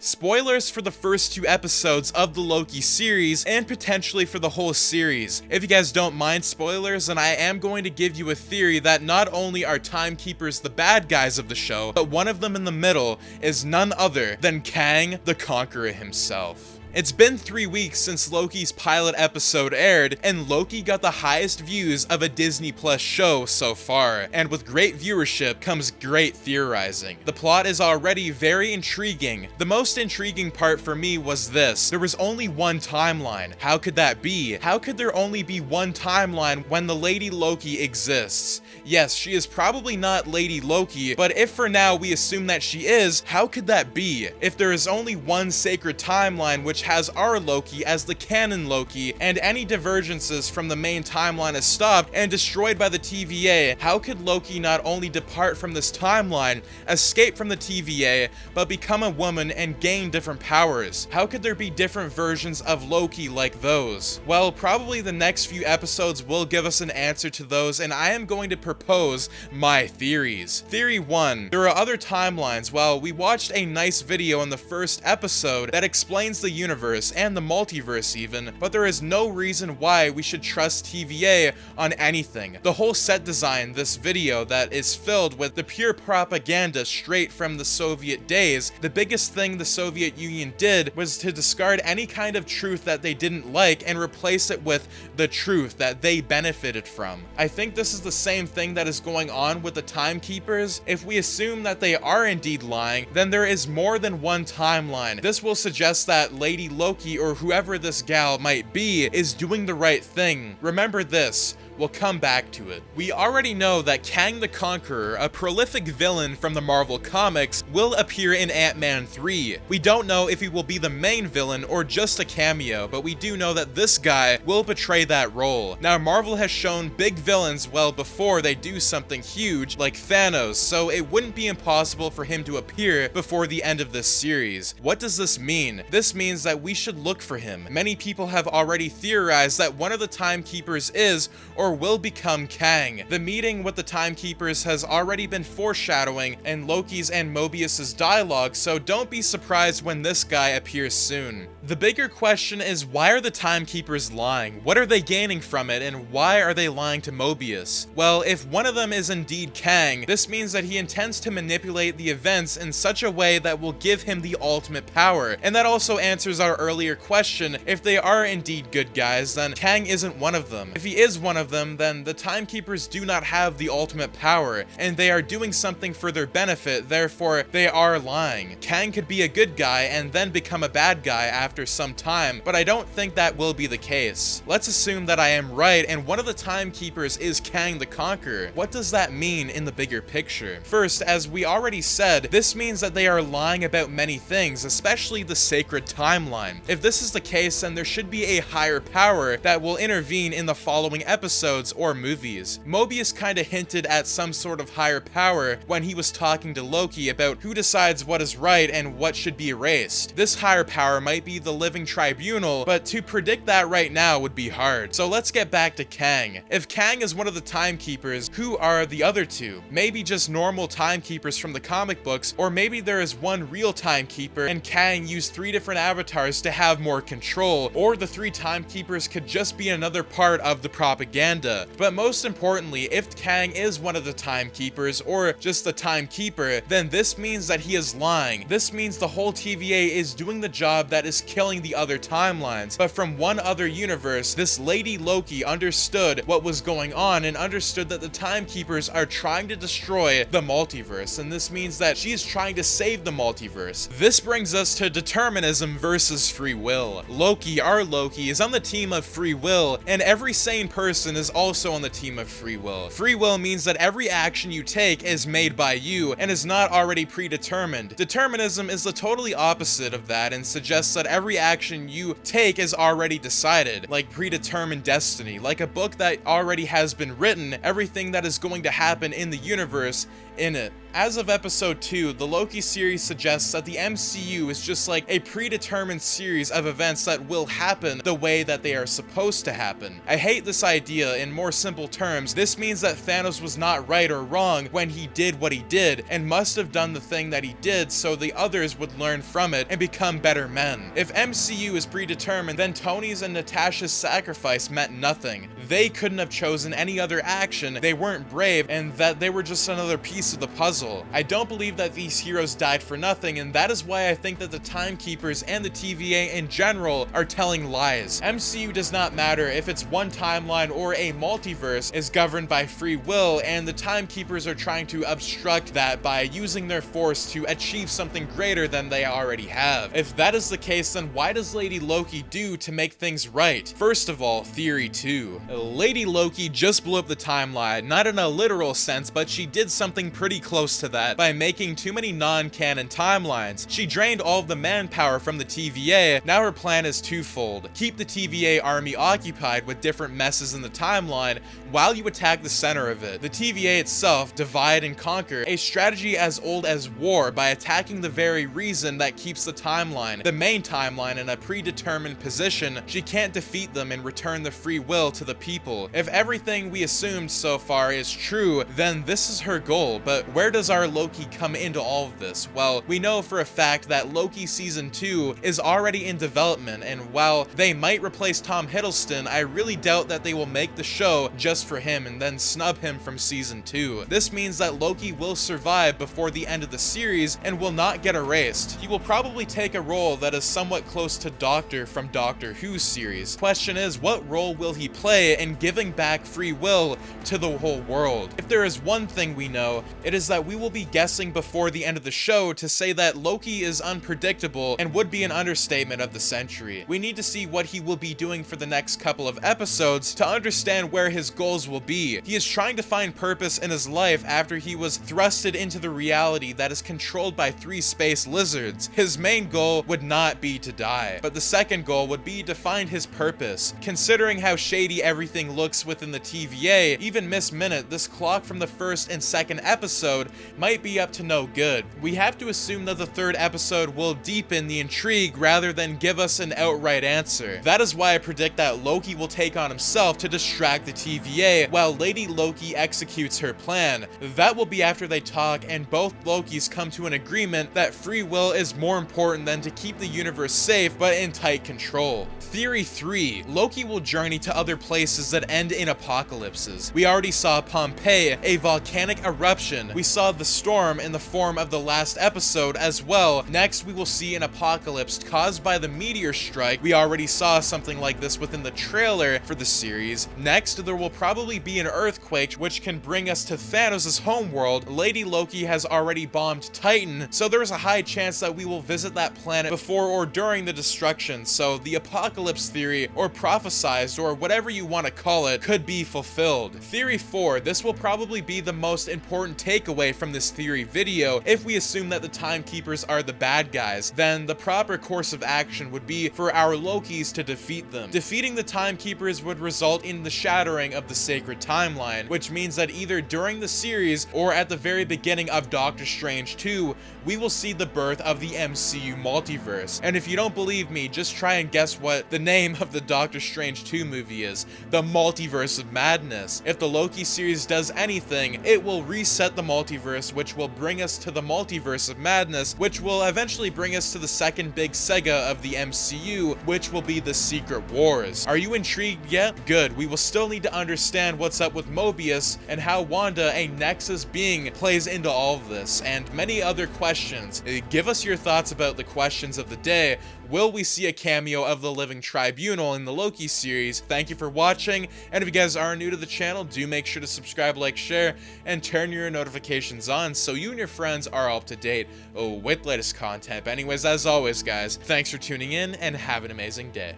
Spoilers for the first 2 episodes of the Loki series, and potentially for the whole series. If you guys don't mind spoilers, then I am going to give you a theory that not only are timekeepers the bad guys of the show, but one of them in the middle is none other than Kang the Conqueror himself. It's been 3 weeks since Loki's pilot episode aired, and Loki got the highest views of a Disney Plus show so far, and with great viewership comes great theorizing. The plot is already very intriguing. The most intriguing part for me was this: there was only one timeline. How could that be? How could there only be one timeline when the Lady Loki exists? Yes, she is probably not Lady Loki, but if for now we assume that she is, how could that be? If there is only one sacred timeline which has our Loki as the canon Loki, and any divergences from the main timeline is stopped and destroyed by the TVA, how could Loki not only depart from this timeline, escape from the TVA, but become a woman and gain different powers? How could there be different versions of Loki like those? Well, probably the next few episodes will give us an answer to those, and I am going to propose my theories. Theory 1. There are other timelines. Well, we watched a nice video in the first episode that explains the universe and the multiverse even, but there is no reason why we should trust TVA on anything. The whole set design, this video that is filled with the pure propaganda straight from the Soviet days, the biggest thing the Soviet Union did was to discard any kind of truth that they didn't like and replace it with the truth that they benefited from. I think this is the same thing that is going on with the timekeepers. If we assume that they are indeed lying, then there is more than one timeline. This will suggest that Lady Loki, or whoever this gal might be, is doing the right thing. Remember this. We'll come back to it. We already know that Kang the Conqueror, a prolific villain from the Marvel Comics, will appear in Ant-Man 3. We don't know if he will be the main villain or just a cameo, but we do know that this guy will portray that role. Now, Marvel has shown big villains well before they do something huge, like Thanos, so it wouldn't be impossible for him to appear before the end of this series. What does this mean? This means that we should look for him. Many people have already theorized that one of the timekeepers is, or will become, Kang. The meeting with the timekeepers has already been foreshadowing in Loki's and Mobius's dialogue, so don't be surprised when this guy appears soon. The bigger question is, why are the timekeepers lying? What are they gaining from it, and why are they lying to Mobius? Well, if one of them is indeed Kang, this means that he intends to manipulate the events in such a way that will give him the ultimate power, and that also answers our earlier question: if they are indeed good guys, then Kang isn't one of them. If he is one of them, then the timekeepers do not have the ultimate power, and they are doing something for their benefit, therefore they are lying. Kang could be a good guy and then become a bad guy after some time, but I don't think that will be the case. Let's assume that I am right and one of the timekeepers is Kang the Conqueror. What does that mean in the bigger picture? First, as we already said, this means that they are lying about many things, especially the sacred timeline. If this is the case, then there should be a higher power that will intervene in the following episodes or movies. Mobius kinda hinted at some sort of higher power when he was talking to Loki about who decides what is right and what should be erased. This higher power might be the living tribunal, but to predict that right now would be hard. So let's get back to Kang. If Kang is one of the timekeepers, who are the other two? Maybe just normal timekeepers from the comic books, or maybe there is one real timekeeper and Kang used 3 different avatars to have more control, or the 3 timekeepers could just be another part of the propaganda. But most importantly, if Kang is one of the timekeepers, or just the timekeeper, then this means that he is lying. This means the whole TVA is doing the job that is killing the other timelines. But from one other universe, this Lady Loki understood what was going on and understood that the timekeepers are trying to destroy the multiverse, and this means that she is trying to save the multiverse. This brings us to determinism versus free will. Loki, our Loki, is on the team of free will, and every sane person is also on the team of free will. Free will means that every action you take is made by you and is not already predetermined. Determinism is the totally opposite of that and suggests that every action you take is already decided, like predetermined destiny, like a book that already has been written, everything that is going to happen in the universe in it. As of episode 2, the Loki series suggests that the MCU is just like a predetermined series of events that will happen the way that they are supposed to happen. I hate this idea. In more simple terms, this means that Thanos was not right or wrong when he did what he did, and must have done the thing that he did so the others would learn from it and become better men. If MCU is predetermined, then Tony's and Natasha's sacrifice meant nothing. They couldn't have chosen any other action, they weren't brave, and that they were just another piece of the puzzle. I don't believe that these heroes died for nothing, and that is why I think that the Timekeepers and the TVA in general are telling lies. MCU does not matter if it's one timeline or a multiverse is governed by free will, and the Timekeepers are trying to obstruct that by using their force to achieve something greater than they already have. If that is the case, then why does Lady Loki do to make things right? First of all, Theory 2. Lady Loki just blew up the timeline, not in a literal sense, but she did something pretty close to that by making too many non-canon timelines. She drained all of the manpower from the TVA. Now her plan is twofold. Keep the TVA army occupied with different messes in the timeline while you attack the center of it. The TVA itself, divide and conquer, a strategy as old as war, by attacking the very reason that keeps the timeline, the main timeline, in a predetermined position. She can't defeat them and return the free will to the people. If everything we assumed so far is true, then this is her goal. But where does our Loki come into all of this? Well, we know for a fact that Loki Season 2 is already in development, and while they might replace Tom Hiddleston, I really doubt that they will make the show just for him and then snub him from Season 2. This means that Loki will survive before the end of the series and will not get erased. He will probably take a role that is somewhat close to Doctor from Doctor Who's series. Question is, what role will he play in giving back free will to the whole world? If there is one thing we know, it is that we will be guessing before the end of the show. To say that Loki is unpredictable and would be an understatement of the century. We need to see what he will be doing for the next couple of episodes to understand where his goals will be. He is trying to find purpose in his life after he was thrusted into the reality that is controlled by 3 space lizards. His main goal would not be to die, but the second goal would be to find his purpose. Considering how shady everything looks within the TVA, even Miss Minute, this clock from the first and second episode, might be up to no good. We have to assume that the third episode will deepen the intrigue rather than give us an outright answer. That is why I predict that Loki will take on himself to distract the TVA while Lady Loki executes her plan. That will be after they talk and both Lokis come to an agreement that free will is more important than to keep the universe safe but in tight control. Theory 3. Loki will journey to other places that end in apocalypses. We already saw Pompeii, a volcanic eruption. We saw the storm in the form of the last episode as well. Next, we will see an apocalypse caused by the meteor strike. We already saw something like this within the trailer for the series. Next, there will probably be an earthquake, which can bring us to Thanos' homeworld. Lady Loki has already bombed Titan, so there's a high chance that we will visit that planet before or during the destruction. So the apocalypse theory, or prophesized, or whatever you want to call it, could be fulfilled. Theory 4. This will probably be the most important takeaway from this theory video. If we assume that the Timekeepers are the bad guys, then the proper course of action would be for our Lokis to defeat them. Defeating the Timekeepers would result in the shattering of the sacred timeline, which means that either during the series or at the very beginning of Doctor Strange 2, we will see the birth of the MCU multiverse. And if you don't believe me, just try and guess what the name of the Doctor Strange 2 movie is. The Multiverse of Madness. If the Loki series does anything, it will reset the multiverse, which will bring us to the Multiverse of Madness, which will eventually bring us to the second big Sega of the MCU, which will be the Secret Wars. Are you intrigued yet? Good. We will still need to understand what's up with Mobius and how Wanda, a Nexus being, plays into all of this, and many other questions. Give us your thoughts about the questions of the day. Will we see a cameo of the Living Tribunal in the Loki series? Thank you for watching, and if you guys are new to the channel, do make sure to subscribe, like, share, and turn your notifications on so you and your friends are all up to date with latest content. But anyways, as always, guys, thanks for tuning in, and have an amazing day.